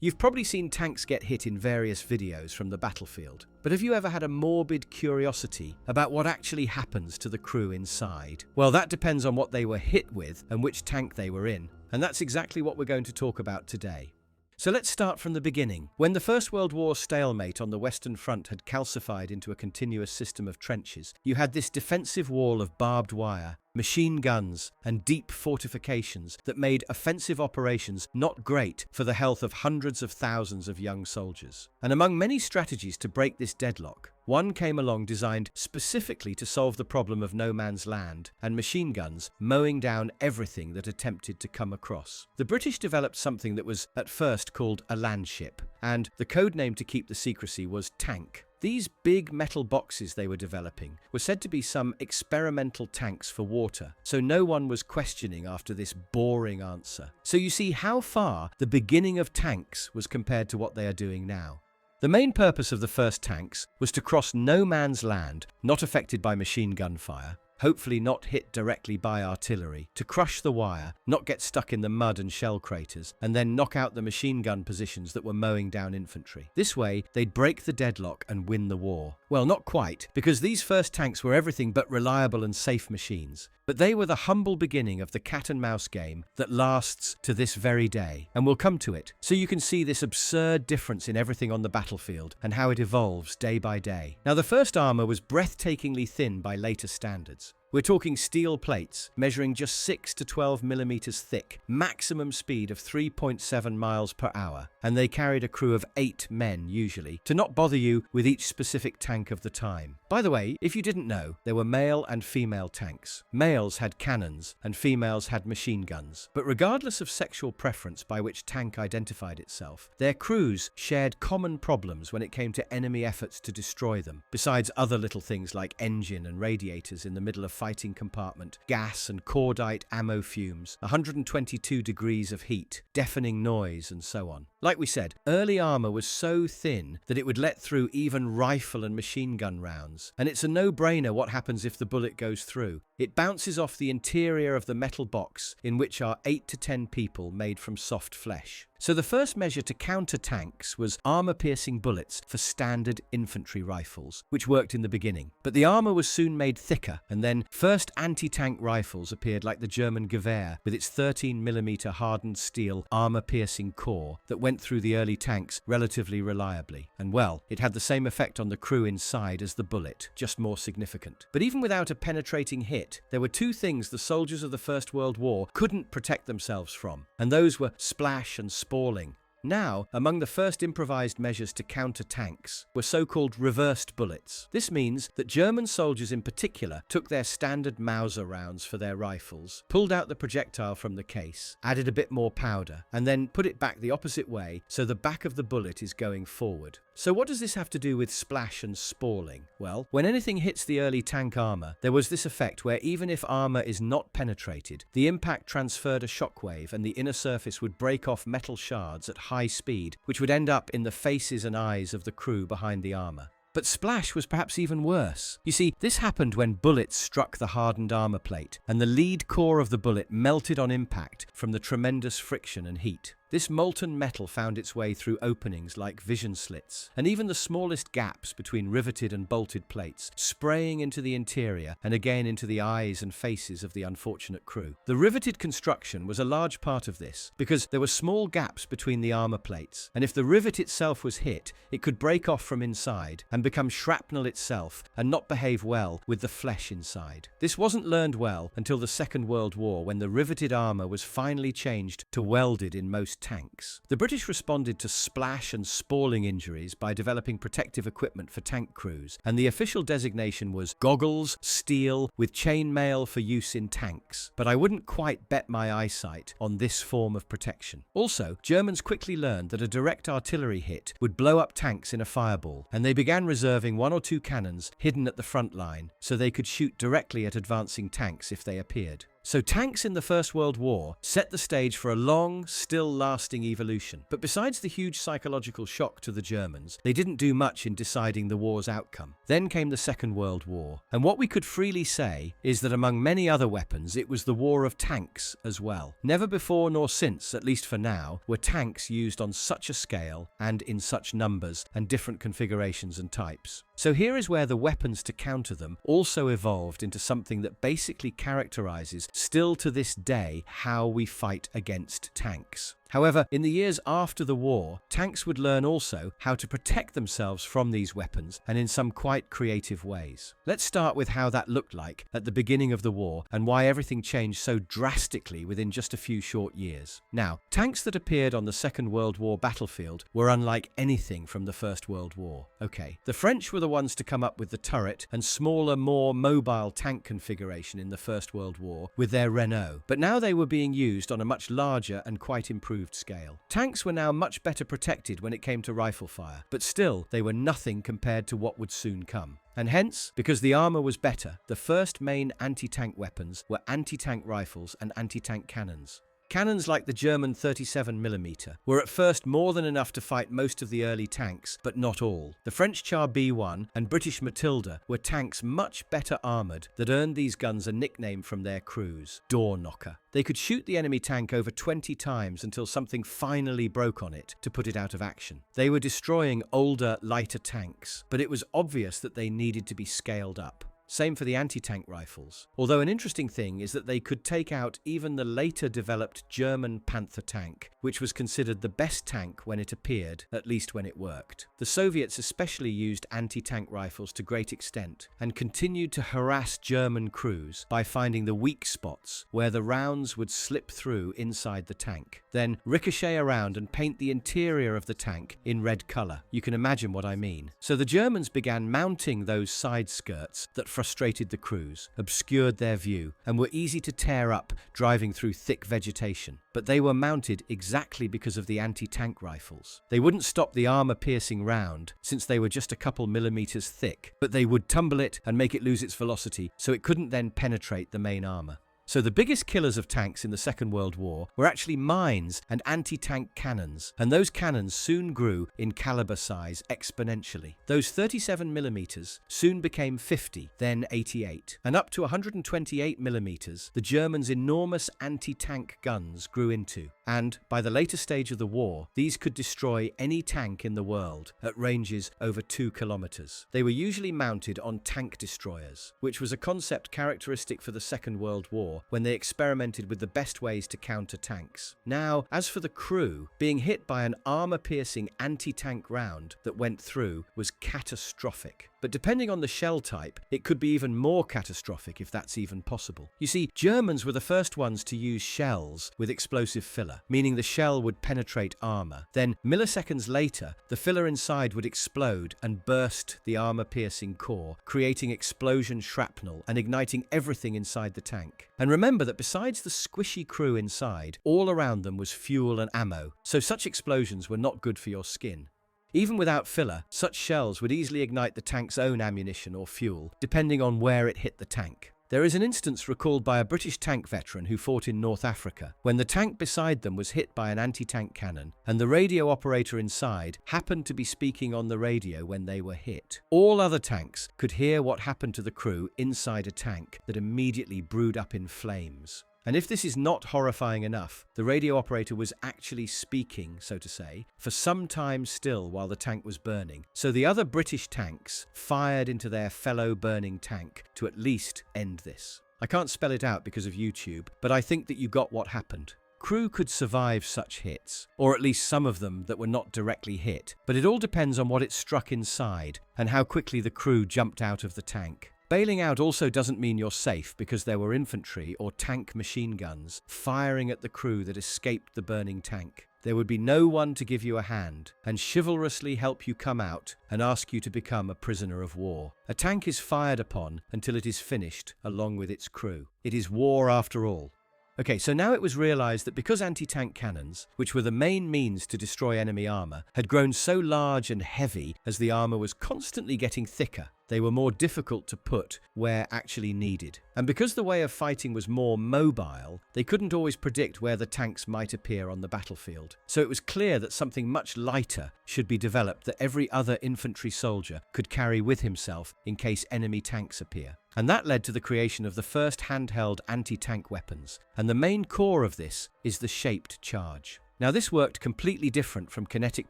You've probably seen tanks get hit in various videos from the battlefield, but have you ever had a morbid curiosity about what actually happens to the crew inside? Well, that depends on what they were hit with and which tank they were in, and that's exactly what we're going to talk about today. So let's start from the beginning. When the First World War stalemate on the Western Front had calcified into a continuous system of trenches, you had this defensive wall of barbed wire, machine guns, and deep fortifications that made offensive operations not great for the health of hundreds of thousands of young soldiers. And among many strategies to break this deadlock, one came along designed specifically to solve the problem of no man's land and machine guns mowing down everything that attempted to come across. The British developed something that was at first called a landship, and the code name to keep the secrecy was tank. These big metal boxes they were developing were said to be some experimental tanks for water, so no one was questioning after this boring answer. So you see how far the beginning of tanks was compared to what they are doing now. The main purpose of the first tanks was to cross no man's land, not affected by machine gun fire, hopefully not hit directly by artillery, to crush the wire, not get stuck in the mud and shell craters, and then knock out the machine gun positions that were mowing down infantry. This way, they'd break the deadlock and win the war. Well, not quite, because these first tanks were everything but reliable and safe machines. But they were the humble beginning of the cat-and-mouse game that lasts to this very day, and we'll come to it, so you can see this absurd difference in everything on the battlefield and how it evolves day by day. Now, the first armor was breathtakingly thin by later standards. We're talking steel plates, measuring just 6 to 12 millimeters thick, maximum speed of 3.7 miles per hour, and they carried a crew of 8 men usually, to not bother you with each specific tank of the time. By the way, if you didn't know, there were male and female tanks. Males had cannons, and females had machine guns. But regardless of sexual preference by which tank identified itself, their crews shared common problems when it came to enemy efforts to destroy them, besides other little things like engine and radiators in the middle of fighting compartment, gas and cordite ammo fumes, 122 degrees of heat, deafening noise, and so on. Like we said, early armor was so thin that it would let through even rifle and machine gun rounds. And it's a no-brainer what happens if the bullet goes through. It bounces off the interior of the metal box, in which are 8 to 10 people made from soft flesh. So the first measure to counter tanks was armor-piercing bullets for standard infantry rifles, which worked in the beginning. But the armor was soon made thicker, and then first anti-tank rifles appeared, like the German Gewehr with its 13mm hardened steel armor-piercing core that went through the early tanks relatively reliably. And well, it had the same effect on the crew inside as the bullet, just more significant. But even without a penetrating hit, there were two things the soldiers of the First World War couldn't protect themselves from, and those were splash and spalling. Now, among the first improvised measures to counter tanks were so-called reversed bullets. This means that German soldiers in particular took their standard Mauser rounds for their rifles, pulled out the projectile from the case, added a bit more powder, and then put it back the opposite way so the back of the bullet is going forward. So what does this have to do with splash and spalling? Well, when anything hits the early tank armor, there was this effect where even if armor is not penetrated, the impact transferred a shockwave and the inner surface would break off metal shards at high speed, which would end up in the faces and eyes of the crew behind the armor. But splash was perhaps even worse. You see, this happened when bullets struck the hardened armor plate, and the lead core of the bullet melted on impact from the tremendous friction and heat. This molten metal found its way through openings like vision slits, and even the smallest gaps between riveted and bolted plates, spraying into the interior and again into the eyes and faces of the unfortunate crew. The riveted construction was a large part of this, because there were small gaps between the armor plates, and if the rivet itself was hit, it could break off from inside and become shrapnel itself and not behave well with the flesh inside. This wasn't learned well until the Second World War, when the riveted armor was finally changed to welded in most tanks. The British responded to splash and spalling injuries by developing protective equipment for tank crews, and the official designation was goggles, steel, with chainmail for use in tanks. But I wouldn't quite bet my eyesight on this form of protection. Also, Germans quickly learned that a direct artillery hit would blow up tanks in a fireball, and they began reserving 1 or 2 cannons hidden at the front line so they could shoot directly at advancing tanks if they appeared. So tanks in the First World War set the stage for a long, still-lasting evolution. But besides the huge psychological shock to the Germans, they didn't do much in deciding the war's outcome. Then came the Second World War, and what we could freely say is that among many other weapons, it was the war of tanks as well. Never before nor since, at least for now, were tanks used on such a scale and in such numbers and different configurations and types. So here is where the weapons to counter them also evolved into something that basically characterizes, still to this day, how we fight against tanks. However, in the years after the war, tanks would learn also how to protect themselves from these weapons, and in some quite creative ways. Let's start with how that looked like at the beginning of the war and why everything changed so drastically within just a few short years. Now, tanks that appeared on the Second World War battlefield were unlike anything from the First World War. Okay, the French were the ones to come up with the turret and smaller, more mobile tank configuration in the First World War with their Renault, but now they were being used on a much larger and quite improved scale. Tanks were now much better protected when it came to rifle fire, but still they were nothing compared to what would soon come. And hence, because the armor was better, the first main anti-tank weapons were anti-tank rifles and anti-tank cannons. Cannons like the German 37mm were at first more than enough to fight most of the early tanks, but not all. The French Char B1 and British Matilda were tanks much better armoured that earned these guns a nickname from their crews, Door Knocker. They could shoot the enemy tank over 20 times until something finally broke on it to put it out of action. They were destroying older, lighter tanks, but it was obvious that they needed to be scaled up. Same for the anti-tank rifles. Although an interesting thing is that they could take out even the later developed German Panther tank, which was considered the best tank when it appeared, at least when it worked. The Soviets especially used anti-tank rifles to great extent and continued to harass German crews by finding the weak spots where the rounds would slip through inside the tank, then ricochet around and paint the interior of the tank in red color. You can imagine what I mean. So the Germans began mounting those side skirts that frustrated the crews, obscured their view, and were easy to tear up driving through thick vegetation. But they were mounted exactly because of the anti-tank rifles. They wouldn't stop the armor-piercing round, since they were just a couple millimeters thick, but they would tumble it and make it lose its velocity, so it couldn't then penetrate the main armor. So the biggest killers of tanks in the Second World War were actually mines and anti-tank cannons, and those cannons soon grew in caliber size exponentially. Those 37mm soon became 50, then 88, and up to 128mm the Germans' enormous anti-tank guns grew into. And by the later stage of the war, these could destroy any tank in the world at ranges over 2 kilometers. They were usually mounted on tank destroyers, which was a concept characteristic for the Second World War, when they experimented with the best ways to counter tanks. Now, as for the crew, being hit by an armor-piercing anti-tank round that went through was catastrophic. But depending on the shell type, it could be even more catastrophic if that's even possible. You see, Germans were the first ones to use shells with explosive filler, meaning the shell would penetrate armor. Then, milliseconds later, the filler inside would explode and burst the armor-piercing core, creating explosion shrapnel and igniting everything inside the tank. And remember that besides the squishy crew inside, all around them was fuel and ammo, so such explosions were not good for your skin. Even without filler, such shells would easily ignite the tank's own ammunition or fuel, depending on where it hit the tank. There is an instance recalled by a British tank veteran who fought in North Africa, when the tank beside them was hit by an anti-tank cannon, and the radio operator inside happened to be speaking on the radio when they were hit. All other tanks could hear what happened to the crew inside a tank that immediately brewed up in flames. And if this is not horrifying enough, the radio operator was actually speaking, so to say, for some time still while the tank was burning. So the other British tanks fired into their fellow burning tank to at least end this. I can't spell it out because of YouTube, but I think that you got what happened. Crew could survive such hits, or at least some of them that were not directly hit, but it all depends on what it struck inside and how quickly the crew jumped out of the tank. Bailing out also doesn't mean you're safe because there were infantry or tank machine guns firing at the crew that escaped the burning tank. There would be no one to give you a hand and chivalrously help you come out and ask you to become a prisoner of war. A tank is fired upon until it is finished along with its crew. It is war after all. Okay, so now it was realized that because anti-tank cannons, which were the main means to destroy enemy armor, had grown so large and heavy as the armor was constantly getting thicker, they were more difficult to put where actually needed. And because the way of fighting was more mobile, they couldn't always predict where the tanks might appear on the battlefield. So it was clear that something much lighter should be developed that every other infantry soldier could carry with himself in case enemy tanks appear. And that led to the creation of the first handheld anti-tank weapons. And the main core of this is the shaped charge. Now, this worked completely different from kinetic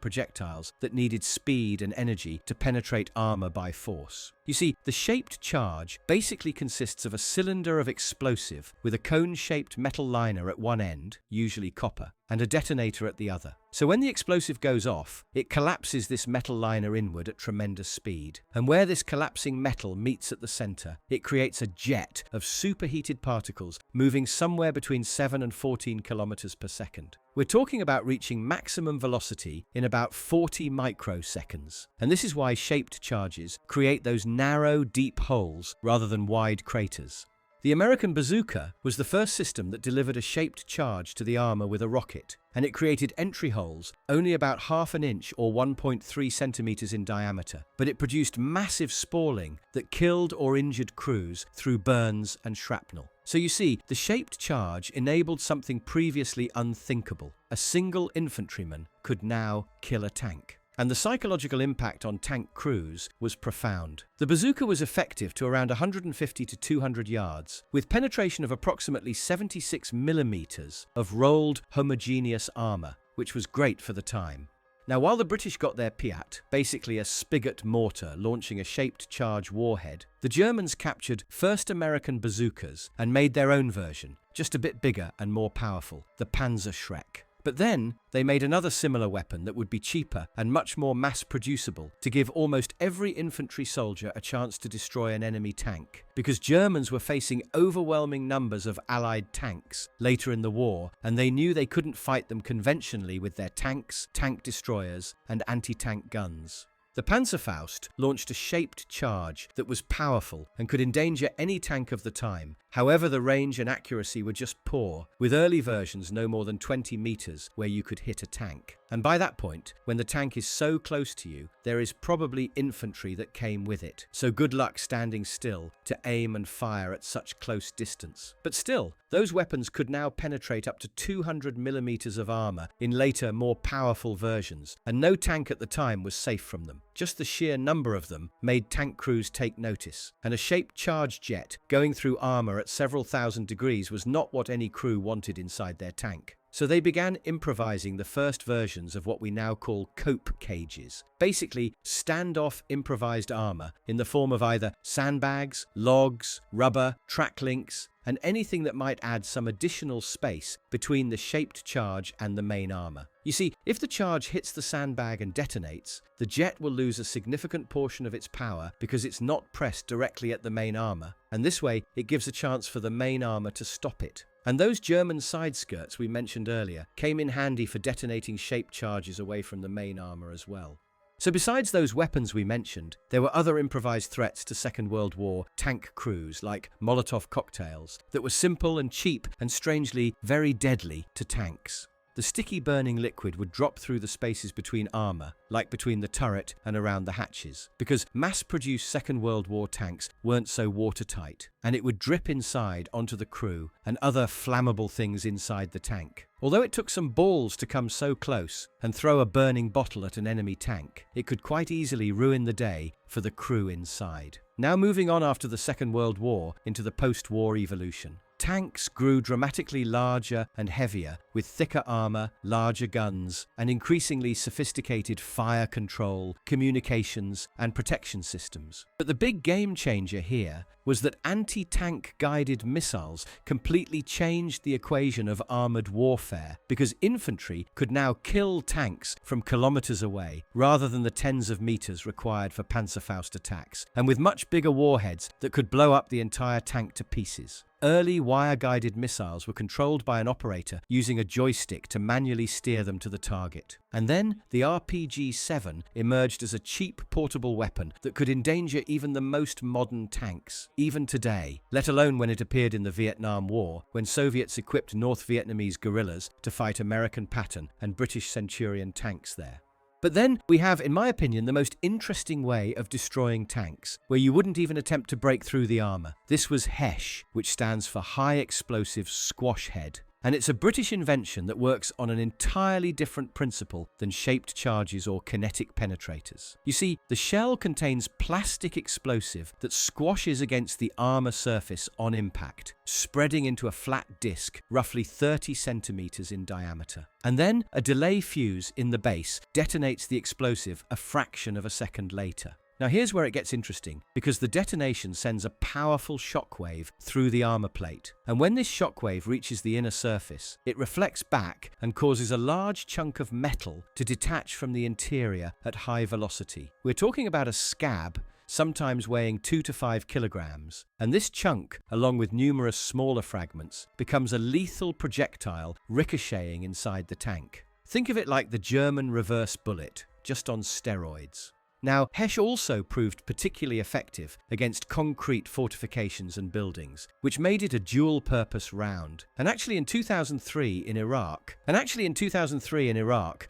projectiles that needed speed and energy to penetrate armor by force. You see, the shaped charge basically consists of a cylinder of explosive with a cone-shaped metal liner at one end, usually copper, and a detonator at the other. So when the explosive goes off, it collapses this metal liner inward at tremendous speed. And where this collapsing metal meets at the center, it creates a jet of superheated particles moving somewhere between 7 and 14 kilometers per second. We're talking about reaching maximum velocity in about 40 microseconds. And this is why shaped charges create those narrow, deep holes rather than wide craters. The American bazooka was the first system that delivered a shaped charge to the armor with a rocket, and it created entry holes only about half an inch or 1.3 centimeters in diameter, but it produced massive spalling that killed or injured crews through burns and shrapnel. So you see, the shaped charge enabled something previously unthinkable. A single infantryman could now kill a tank. And the psychological impact on tank crews was profound. The bazooka was effective to around 150 to 200 yards, with penetration of approximately 76 millimeters of rolled homogeneous armor, which was great for the time. Now, while the British got their Piat, basically a spigot mortar launching a shaped charge warhead, the Germans captured first American bazookas and made their own version, just a bit bigger and more powerful, the Panzerschreck. But then, they made another similar weapon that would be cheaper and much more mass-producible to give almost every infantry soldier a chance to destroy an enemy tank. Because Germans were facing overwhelming numbers of Allied tanks later in the war, and they knew they couldn't fight them conventionally with their tanks, tank destroyers, and anti-tank guns. The Panzerfaust launched a shaped charge that was powerful and could endanger any tank of the time. However, the range and accuracy were just poor, with early versions no more than 20 meters where you could hit a tank. And by that point, when the tank is so close to you, there is probably infantry that came with it. So good luck standing still to aim and fire at such close distance. But still, those weapons could now penetrate up to 200 millimeters of armor in later, more powerful versions, and no tank at the time was safe from them. Just the sheer number of them made tank crews take notice, and a shaped charge jet going through armor at several thousand degrees was not what any crew wanted inside their tank. So they began improvising the first versions of what we now call cope cages, basically standoff improvised armor in the form of either sandbags, logs, rubber, track links, and anything that might add some additional space between the shaped charge and the main armor. You see, if the charge hits the sandbag and detonates, the jet will lose a significant portion of its power because it's not pressed directly at the main armor, and this way it gives a chance for the main armor to stop it. And those German side skirts we mentioned earlier came in handy for detonating shaped charges away from the main armor as well. So besides those weapons we mentioned, there were other improvised threats to Second World War tank crews like Molotov cocktails that were simple and cheap and strangely very deadly to tanks. The sticky burning liquid would drop through the spaces between armor, like between the turret and around the hatches, because mass-produced Second World War tanks weren't so watertight, and it would drip inside onto the crew and other flammable things inside the tank. Although it took some balls to come so close and throw a burning bottle at an enemy tank, it could quite easily ruin the day for the crew inside. Now moving on after the Second World War into the post-war evolution. Tanks grew dramatically larger and heavier, with thicker armor, larger guns, and increasingly sophisticated fire control, communications, and protection systems. But the big game changer here was that anti-tank guided missiles completely changed the equation of armored warfare, because infantry could now kill tanks from kilometers away, rather than the tens of meters required for Panzerfaust attacks, and with much bigger warheads that could blow up the entire tank to pieces. Early wire-guided missiles were controlled by an operator using a joystick to manually steer them to the target. And then the RPG-7 emerged as a cheap portable weapon that could endanger even the most modern tanks, even today, let alone when it appeared in the Vietnam War, when Soviets equipped North Vietnamese guerrillas to fight American Patton and British Centurion tanks there. But then we have, in my opinion, the most interesting way of destroying tanks, where you wouldn't even attempt to break through the armor. This was HESH, which stands for High Explosive Squash Head. And it's a British invention that works on an entirely different principle than shaped charges or kinetic penetrators. You see, the shell contains plastic explosive that squashes against the armor surface on impact, spreading into a flat disc roughly 30 centimeters in diameter. And then a delay fuse in the base detonates the explosive a fraction of a second later. Now here's where it gets interesting, because the detonation sends a powerful shockwave through the armor plate, and when this shockwave reaches the inner surface, it reflects back and causes a large chunk of metal to detach from the interior at high velocity. We're talking about a scab, sometimes weighing 2 to 5 kilograms, and this chunk, along with numerous smaller fragments, becomes a lethal projectile ricocheting inside the tank. Think of it like the German reverse bullet, just on steroids. Now, HESH also proved particularly effective against concrete fortifications and buildings, which made it a dual-purpose round. And actually in 2003 in Iraq,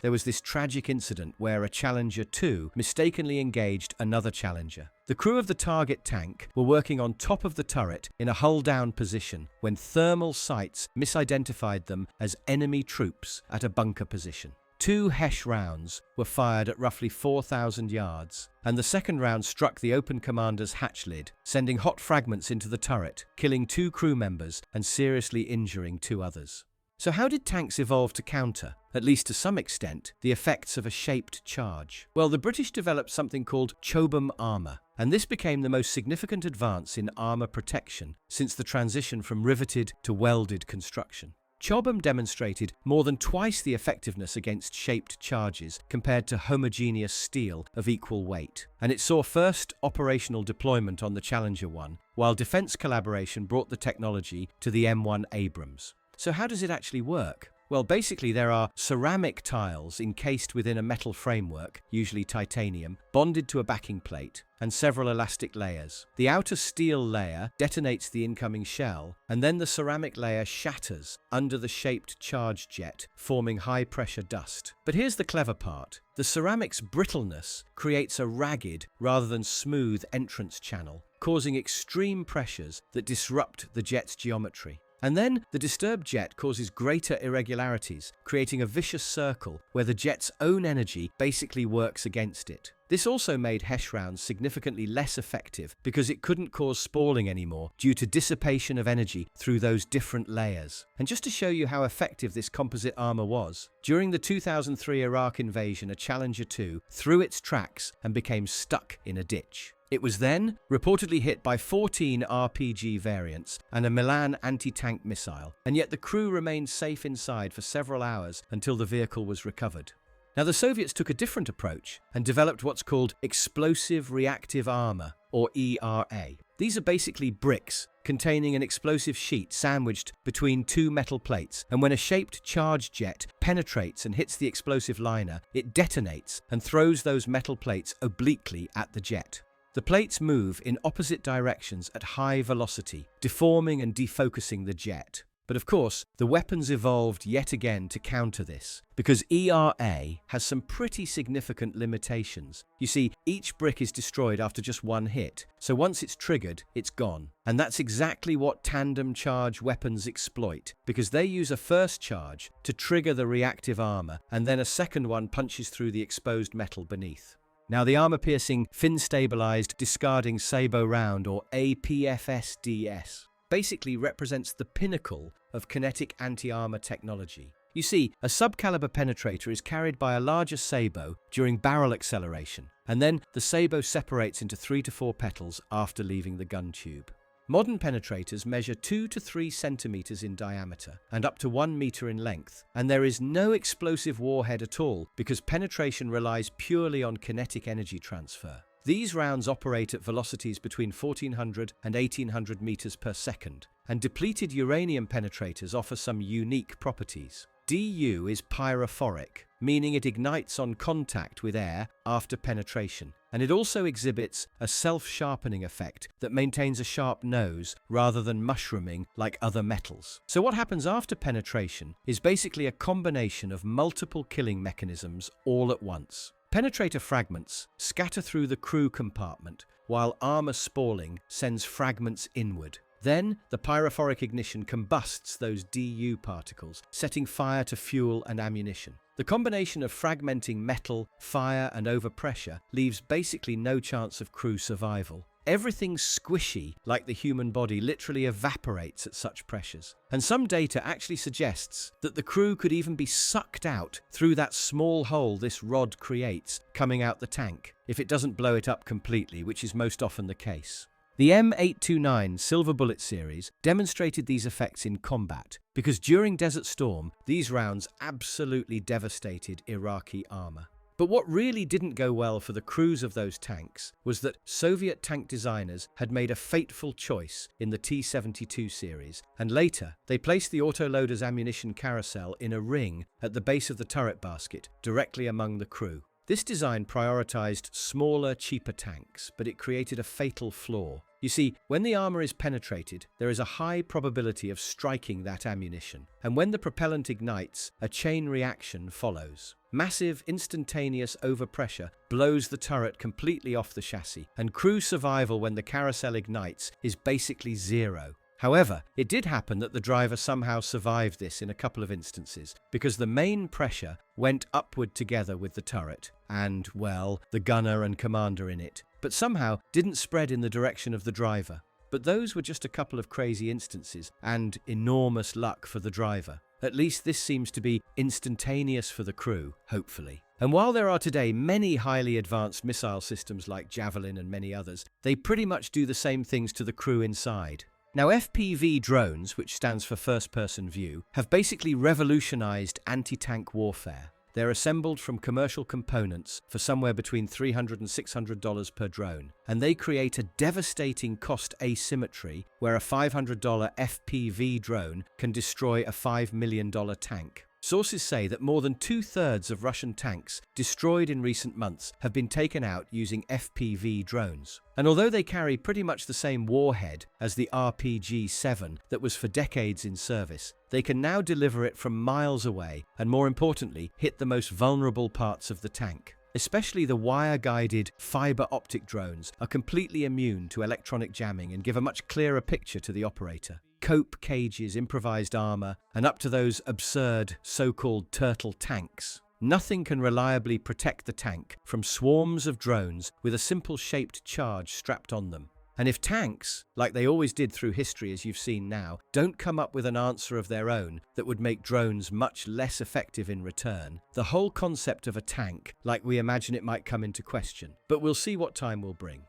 there was this tragic incident where a Challenger 2 mistakenly engaged another Challenger. The crew of the target tank were working on top of the turret in a hull-down position when thermal sights misidentified them as enemy troops at a bunker position. 2 HESH rounds were fired at roughly 4,000 yards, and the second round struck the open commander's hatch lid, sending hot fragments into the turret, killing 2 crew members and seriously injuring 2 others. So how did tanks evolve to counter, at least to some extent, the effects of a shaped charge? Well, the British developed something called Chobham armor, and this became the most significant advance in armor protection since the transition from riveted to welded construction. Chobham demonstrated more than twice the effectiveness against shaped charges compared to homogeneous steel of equal weight, and it saw first operational deployment on the Challenger 1, while defense collaboration brought the technology to the M1 Abrams. So how does it actually work? Well, basically there are ceramic tiles encased within a metal framework, usually titanium, bonded to a backing plate, and several elastic layers. The outer steel layer detonates the incoming shell, and then the ceramic layer shatters under the shaped charge jet, forming high-pressure dust. But here's the clever part. The ceramic's brittleness creates a ragged rather than smooth entrance channel, causing extreme pressures that disrupt the jet's geometry. And then the disturbed jet causes greater irregularities, creating a vicious circle where the jet's own energy basically works against it. This also made HESH rounds significantly less effective because it couldn't cause spalling anymore due to dissipation of energy through those different layers. And just to show you how effective this composite armor was, during the 2003 Iraq invasion, a Challenger 2 threw its tracks and became stuck in a ditch. It was then reportedly hit by 14 RPG variants and a Milan anti-tank missile, and yet the crew remained safe inside for several hours until the vehicle was recovered. Now, the Soviets took a different approach and developed what's called explosive reactive armor, or ERA. These are basically bricks containing an explosive sheet sandwiched between 2 metal plates, and when a shaped charge jet penetrates and hits the explosive liner, it detonates and throws those metal plates obliquely at the jet. The plates move in opposite directions at high velocity, deforming and defocusing the jet. But of course, the weapons evolved yet again to counter this, because ERA has some pretty significant limitations. You see, each brick is destroyed after just one hit, so once it's triggered, it's gone. And that's exactly what tandem charge weapons exploit, because they use a first charge to trigger the reactive armor, and then a second one punches through the exposed metal beneath. Now, the armor-piercing, fin-stabilized, discarding sabot round, or APFSDS, basically represents the pinnacle of kinetic anti-armor technology. You see, a subcaliber penetrator is carried by a larger sabot during barrel acceleration, and then the sabot separates into 3 to 4 petals after leaving the gun tube. Modern penetrators measure 2 to 3 centimeters in diameter and up to 1 meter in length, and there is no explosive warhead at all because penetration relies purely on kinetic energy transfer. These rounds operate at velocities between 1400 and 1800 meters per second, and depleted uranium penetrators offer some unique properties. DU is pyrophoric, meaning it ignites on contact with air after penetration, and it also exhibits a self-sharpening effect that maintains a sharp nose rather than mushrooming like other metals. So what happens after penetration is basically a combination of multiple killing mechanisms all at once. Penetrator fragments scatter through the crew compartment, while armor spalling sends fragments inward. Then, the pyrophoric ignition combusts those DU particles, setting fire to fuel and ammunition. The combination of fragmenting metal, fire, and overpressure leaves basically no chance of crew survival. Everything squishy, like the human body, literally evaporates at such pressures. And some data actually suggests that the crew could even be sucked out through that small hole this rod creates coming out the tank, if it doesn't blow it up completely, which is most often the case. The M829 Silver Bullet series demonstrated these effects in combat, because during Desert Storm, these rounds absolutely devastated Iraqi armor. But what really didn't go well for the crews of those tanks was that Soviet tank designers had made a fateful choice in the T-72 series, and later they placed the autoloader's ammunition carousel in a ring at the base of the turret basket, directly among the crew. This design prioritized smaller, cheaper tanks, but it created a fatal flaw. You see, when the armor is penetrated, there is a high probability of striking that ammunition, and when the propellant ignites, a chain reaction follows. Massive, instantaneous overpressure blows the turret completely off the chassis, and crew survival when the carousel ignites is basically zero. However, it did happen that the driver somehow survived this in a couple of instances, because the main pressure went upward together with the turret, and, well, the gunner and commander in it, but somehow didn't spread in the direction of the driver. But those were just a couple of crazy instances, and enormous luck for the driver. At least this seems to be instantaneous for the crew, hopefully. And while there are today many highly advanced missile systems like Javelin and many others, they pretty much do the same things to the crew inside. Now, FPV drones, which stands for first-person view, have basically revolutionized anti-tank warfare. They're assembled from commercial components for somewhere between $300 and $600 per drone, and they create a devastating cost asymmetry where a $500 FPV drone can destroy a $5 million tank. Sources say that more than 2/3 of Russian tanks destroyed in recent months have been taken out using FPV drones. And although they carry pretty much the same warhead as the RPG-7 that was for decades in service, they can now deliver it from miles away and, more importantly, hit the most vulnerable parts of the tank. Especially the wire-guided fiber optic drones are completely immune to electronic jamming and give a much clearer picture to the operator. Cope cages, improvised armor, and up to those absurd so-called turtle tanks. Nothing can reliably protect the tank from swarms of drones with a simple shaped charge strapped on them. And if tanks, like they always did through history as you've seen now, don't come up with an answer of their own that would make drones much less effective in return, the whole concept of a tank, like we imagine it, might come into question. But we'll see what time will bring.